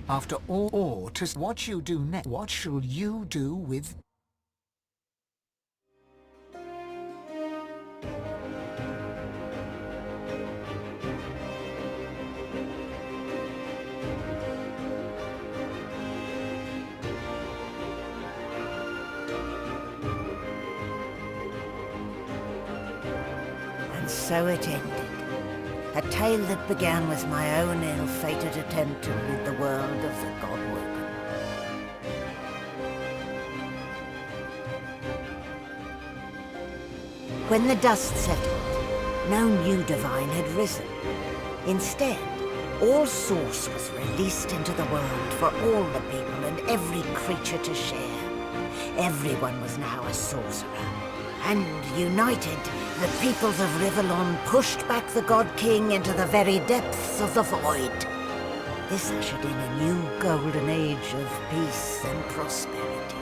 After all, or to what you do next, what shall you do with... And so it ended. A tale that began with my own ill-fated attempt to rid the world of the God-woken. When the dust settled, no new divine had risen. Instead, all Source was released into the world for all the people and every creature to share. Everyone was now a sorcerer. And united, the peoples of Rivellon pushed back the God King into the very depths of the void. This ushered in a new golden age of peace and prosperity.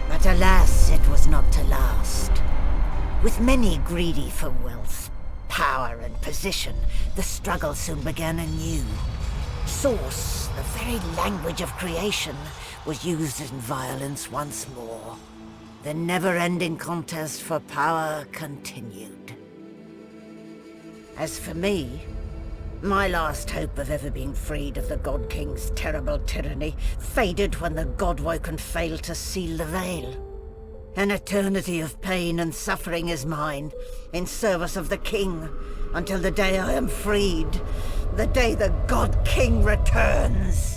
But alas, it was not to last. With many greedy for wealth, power and position, the struggle soon began anew. Source, the very language of creation, was used in violence once more. The never-ending contest for power continued. As for me, my last hope of ever being freed of the God King's terrible tyranny faded when the God-woken failed to seal the veil. An eternity of pain and suffering is mine, in service of the King, until the day I am freed, the day the God King returns.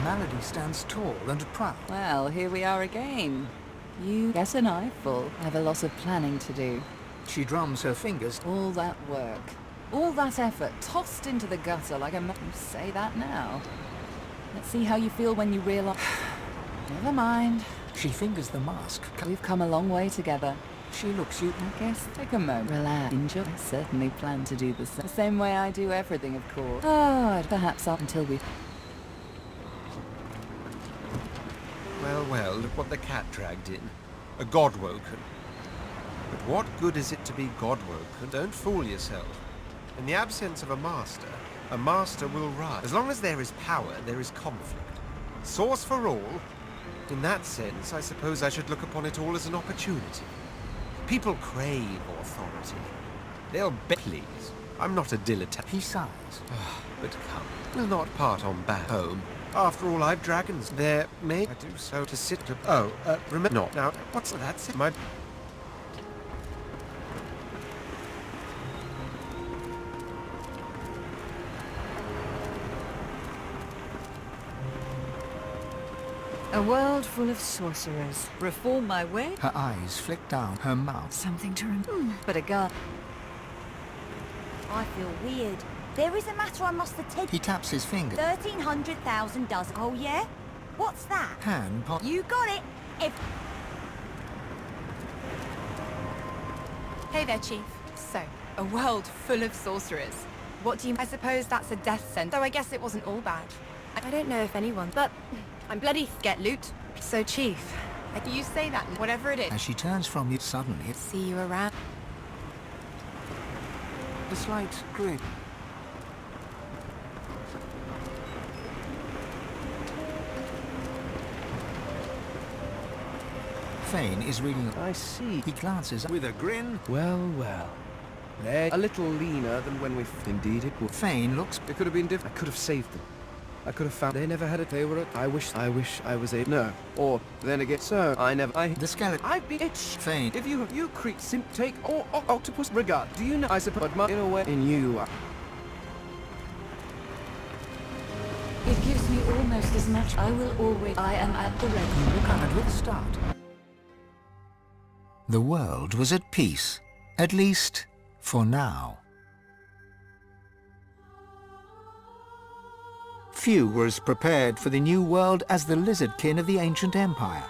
Malady stands tall and proud. Well, here we are again. You get an eyeful. I have a lot of planning to do. She drums her fingers. All that work, all that effort, tossed into the gutter like a you say that now. Let's see how you feel when you realize... Never mind. She fingers the mask. We've come a long way together. She looks you... I guess take a moment. Relax. Enjoy. I certainly plan to do the same way I do everything, of course. Oh, perhaps up until we... Well, well, look what the cat dragged in. A God-woken. But what good is it to be God-woken? Don't fool yourself. In the absence of a master will rise. As long as there is power, there is conflict. Source for all? In that sense, I suppose I should look upon it all as an opportunity. People crave authority. They'll please. I'm not a dilettante. He sighs. But come, we'll not part on back home. After all, I've dragons. There may I do so to sit to... Oh, remember not. Now, what's that? My... A world full of sorcerers. Reform my way? Her eyes flick down her mouth. Something to remember. But a girl... I feel weird. There is a matter I must attend. He taps his finger. 1,300,000 does. Oh, yeah? What's that? Hand pop... You got it. Hey there, Chief. So, a world full of sorcerers. What do you... I suppose that's a death sentence. Though I guess it wasn't all bad. I don't know if anyone, but I'm bloody... Get loot. So, Chief, you say that, whatever it is. As she turns from you, suddenly... See you around. A slight grin. Fane is reading... I see. He glances with a grin. Well, well. They're a little leaner than when we... Indeed it would. Fane looks... It could have been different. I could have saved them. I could have found... They never had it. They were... I wish I was a... No. Or, then again, so, I never... The skeleton... I'd be... Itch. Fane. If you creep, simp, take, or octopus regard. Do you know... I suppose, but in a way... In you... It gives me almost as much. I will always... I am at the ready. Look at it with a start. The world was at peace, at least for now. Few were as prepared for the new world as the lizardkin of the ancient empire.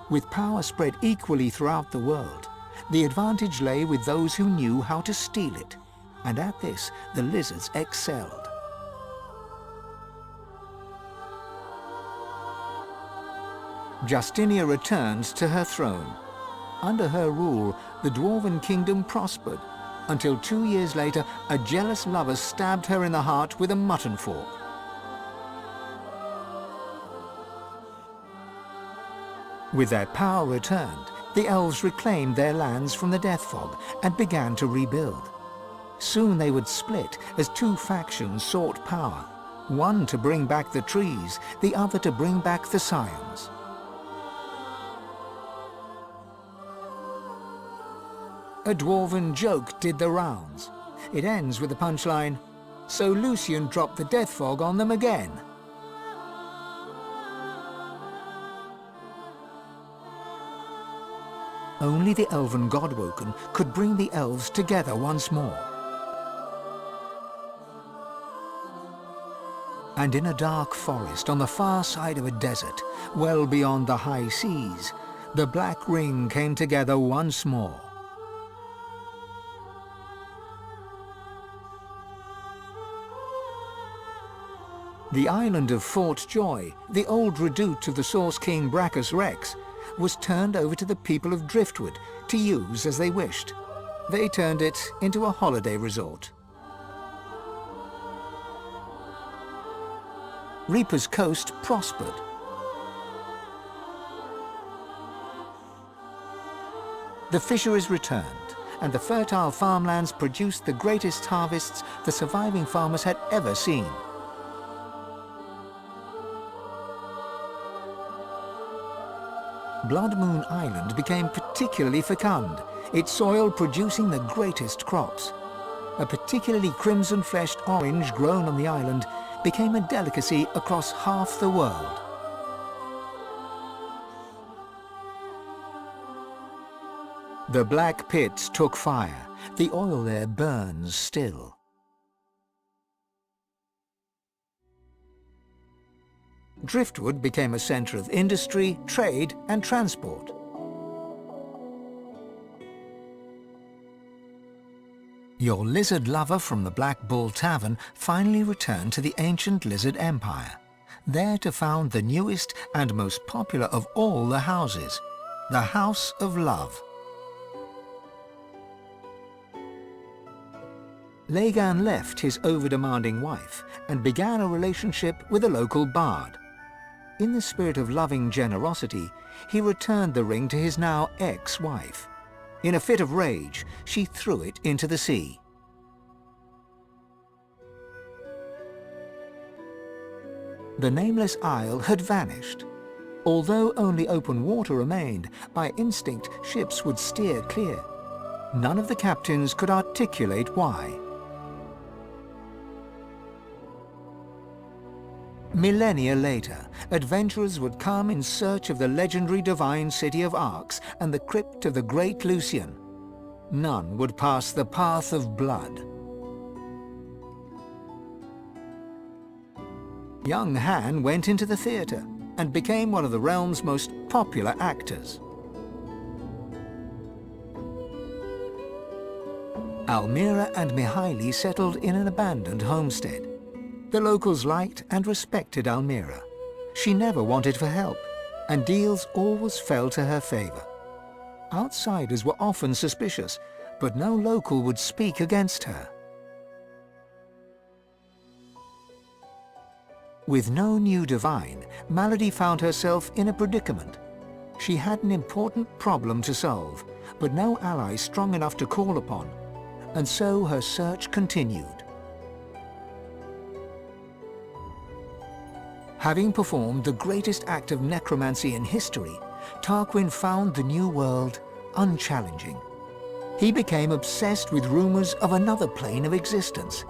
With power spread equally throughout the world, the advantage lay with those who knew how to steal it, and at this the lizards excelled. Justinia returned to her throne. Under her rule, the Dwarven kingdom prospered, until 2 years later, a jealous lover stabbed her in the heart with a mutton fork. With their power returned, the elves reclaimed their lands from the Death Fog and began to rebuild. Soon they would split as 2 factions sought power, one to bring back the trees, the other to bring back the Scions. A dwarven joke did the rounds. It ends with the punchline, "So Lucian dropped the Death Fog on them again." Only the elven Godwoken could bring the elves together once more. And in a dark forest on the far side of a desert, well beyond the high seas, the Black Ring came together once more. The island of Fort Joy, the old redoubt of the Source King Brachus Rex, was turned over to the people of Driftwood to use as they wished. They turned it into a holiday resort. Reaper's Coast prospered. The fisheries returned, and the fertile farmlands produced the greatest harvests the surviving farmers had ever seen. Blood Moon Island became particularly fecund, its soil producing the greatest crops. A particularly crimson-fleshed orange grown on the island became a delicacy across half the world. The Black Pit took fire. The oil there burns still. Driftwood became a centre of industry, trade and transport. Your lizard lover from the Black Bull Tavern finally returned to the ancient Lizard Empire, there to found the newest and most popular of all the houses, the House of Love. Lagan left his over-demanding wife and began a relationship with a local bard. In the spirit of loving generosity, he returned the ring to his now ex-wife. In a fit of rage, she threw it into the sea. The nameless isle had vanished. Although only open water remained, by instinct ships would steer clear. None of the captains could articulate why. Millennia later, adventurers would come in search of the legendary divine city of Arx and the crypt of the great Lucian. None would pass the path of blood. Young Han went into the theatre and became one of the realm's most popular actors. Almira and Mihaili settled in an abandoned homestead. The locals liked and respected Almira. She never wanted for help, and deals always fell to her favor. Outsiders were often suspicious, but no local would speak against her. With no new divine, Malady found herself in a predicament. She had an important problem to solve, but no ally strong enough to call upon, and so her search continued. Having performed the greatest act of necromancy in history, Tarquin found the new world unchallenging. He became obsessed with rumors of another plane of existence.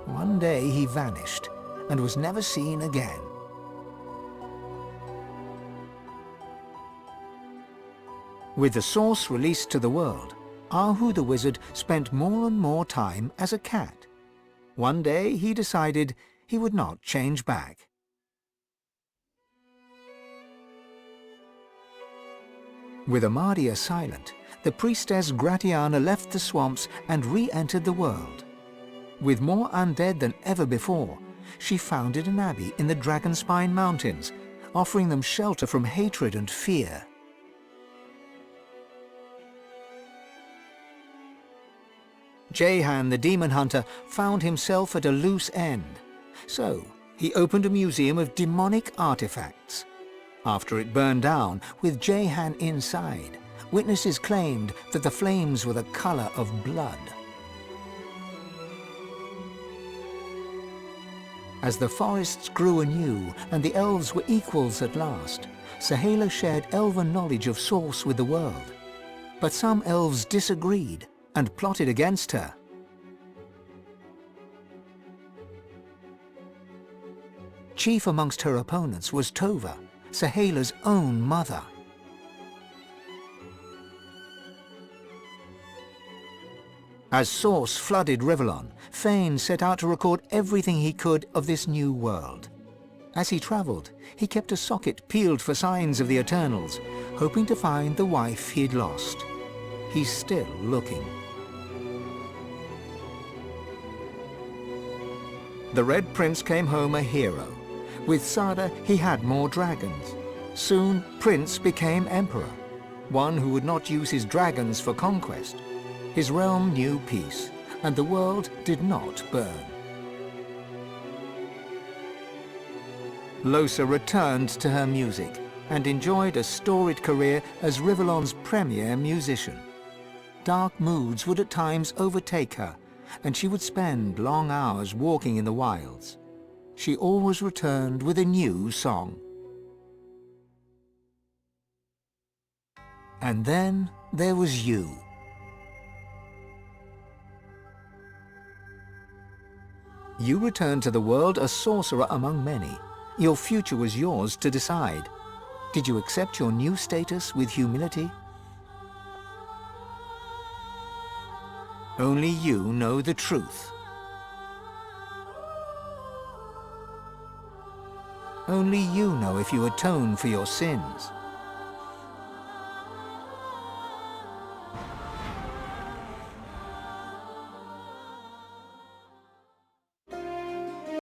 One day he vanished and was never seen again. With the source released to the world, Ahu the wizard spent more and more time as a cat. One day he decided he would not change back. With Amadia silent, the priestess Gratiana left the swamps and re-entered the world. With more undead than ever before, she founded an abbey in the Dragonspine Mountains, offering them shelter from hatred and fear. Jehan the demon hunter found himself at a loose end, so he opened a museum of demonic artifacts. After it burned down, with Jehan inside, witnesses claimed that the flames were the color of blood. As the forests grew anew and the elves were equals at last, Sahala shared elven knowledge of Source with the world. But some elves disagreed and plotted against her. Chief amongst her opponents was Tova, Sahala's own mother. As Source flooded Rivellon, Fane set out to record everything he could of this new world. As he travelled, he kept a socket peeled for signs of the Eternals, hoping to find the wife he'd lost. He's still looking. The Red Prince came home a hero. With Sada, he had more dragons. Soon, Prince became Emperor, one who would not use his dragons for conquest. His realm knew peace, and the world did not burn. Lohse returned to her music and enjoyed a storied career as Rivellon's premier musician. Dark moods would at times overtake her, and she would spend long hours walking in the wilds. She always returned with a new song. And then there was you. You returned to the world a sorcerer among many. Your future was yours to decide. Did you accept your new status with humility? Only you know the truth. Only you know if you atone for your sins.